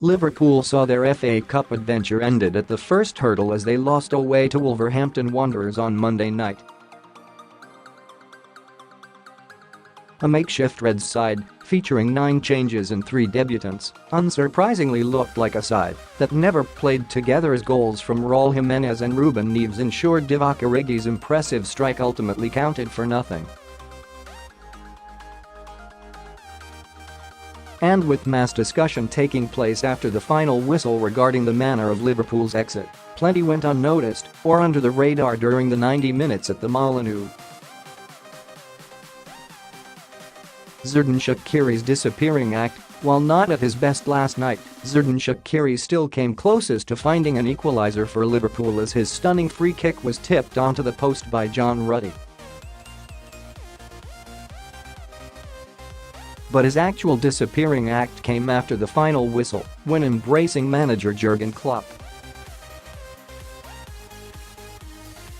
Liverpool saw their FA Cup adventure ended at the first hurdle as they lost away to Wolverhampton Wanderers on Monday night. A makeshift Reds side, featuring 9 changes and 3 debutants, unsurprisingly looked like a side that never played together as goals from Raul Jimenez and Ruben Neves ensured Divock Origi's impressive strike ultimately counted for nothing. And with mass discussion taking place after the final whistle regarding the manner of Liverpool's exit, plenty went unnoticed or under the radar during the 90 minutes at the Molineux. Xherdan Shaqiri's disappearing act, while not at his best last night, Xherdan Shaqiri still came closest to finding an equaliser for Liverpool as his stunning free kick was tipped onto the post by John Ruddy. But his actual disappearing act came after the final whistle, when embracing manager Jurgen Klopp.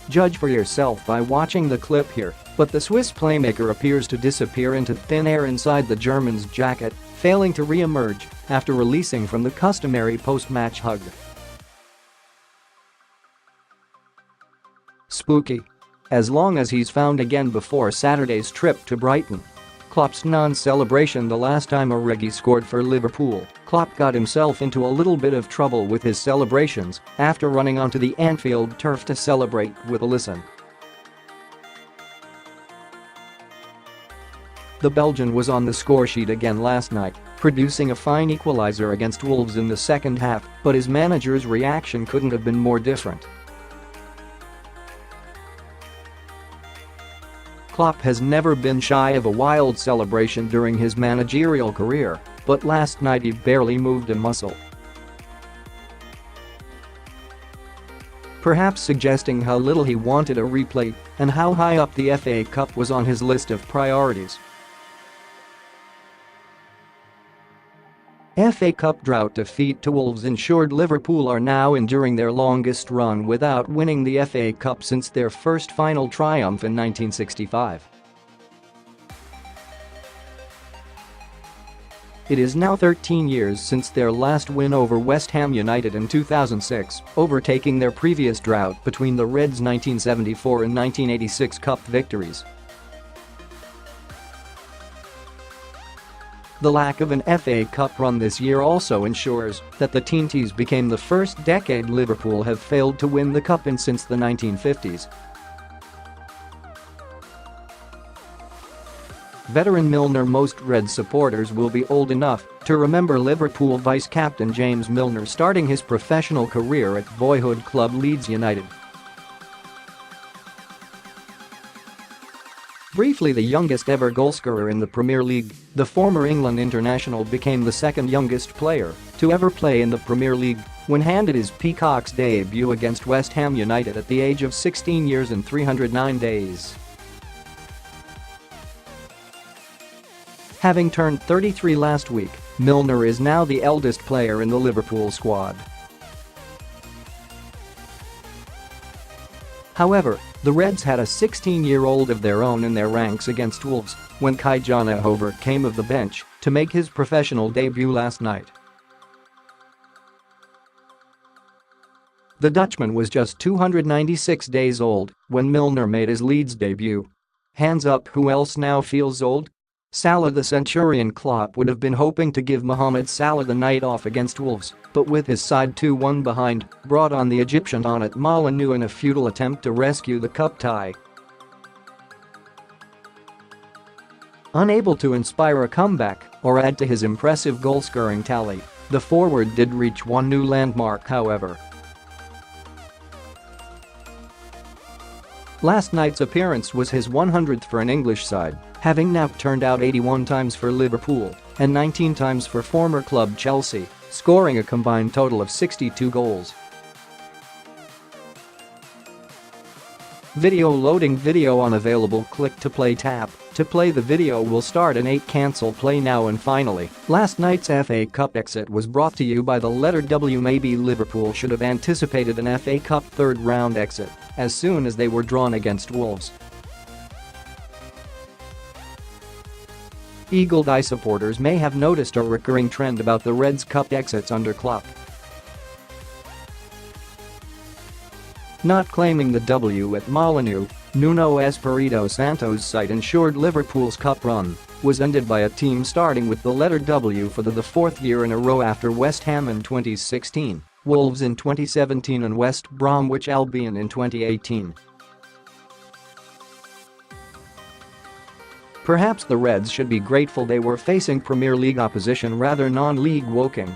Judge for yourself by watching the clip here, but the Swiss playmaker appears to disappear into thin air inside the German's jacket, failing to re-emerge after releasing from the customary post-match hug. Spooky. As long as he's found again before Saturday's trip to Brighton. Klopp's non-celebration the last time Origi scored for Liverpool, Klopp got himself into a little bit of trouble with his celebrations after running onto the Anfield turf to celebrate with Alisson. The Belgian was on the scoresheet again last night, producing a fine equaliser against Wolves in the second half, but his manager's reaction couldn't have been more different. Klopp has never been shy of a wild celebration during his managerial career, but last night he barely moved a muscle. Perhaps suggesting how little he wanted a replay and how high up the FA Cup was on his list of priorities. FA Cup drought defeat to Wolves ensured Liverpool are now enduring their longest run without winning the FA Cup since their first final triumph in 1965. It is now 13 years since their last win over West Ham United in 2006, overtaking their previous drought between the Reds' 1974 and 1986 Cup victories. The lack of an FA Cup run this year also ensures that the Teenties became the first decade Liverpool have failed to win the cup in since the 1950s. Veteran Milner Most Reds supporters will be old enough to remember Liverpool vice-captain James Milner starting his professional career at boyhood club Leeds United. Briefly the youngest ever goalscorer in the Premier League, the former England international became the second youngest player to ever play in the Premier League when handed his Peacocks debut against West Ham United at the age of 16 years and 309 days. Having turned 33 last week, Milner is now the eldest player in the Liverpool squad. However, the Reds had a 16-year-old of their own in their ranks against Wolves when Ki-Jana Hoever came of the bench to make his professional debut last night. The Dutchman was just 296 days old when Milner made his Leeds debut. Hands up, who else now feels old? Salah. The Centurion Klopp would have been hoping to give Mohamed Salah the night off against Wolves, but with his side 2-1 behind, brought on the Egyptian on at Molineux in a futile attempt to rescue the cup tie. Unable to inspire a comeback or add to his impressive goal-scoring tally, the forward did reach one new landmark, however. Last night's appearance was his 100th for an English side, having now turned out 81 times for Liverpool and 19 times for former club Chelsea, scoring a combined total of 62 goals. Video loading. Video unavailable. Click to play. Tap to play. The video will start in 8. Cancel. Play now. And finally, last night's FA Cup exit was brought to you by the letter W. Maybe Liverpool should have anticipated an FA Cup third round exit as soon as they were drawn against Wolves. Eagle Eye supporters may have noticed a recurring trend about the Reds' cup exits under Klopp. Not claiming the W at Molineux, Nuno Espirito Santo's side ensured Liverpool's cup run was ended by a team starting with the letter W for the fourth year in a row after West Ham in 2016, Wolves in 2017 and West Bromwich Albion in 2018. Perhaps the Reds should be grateful they were facing Premier League opposition rather non-league Woking.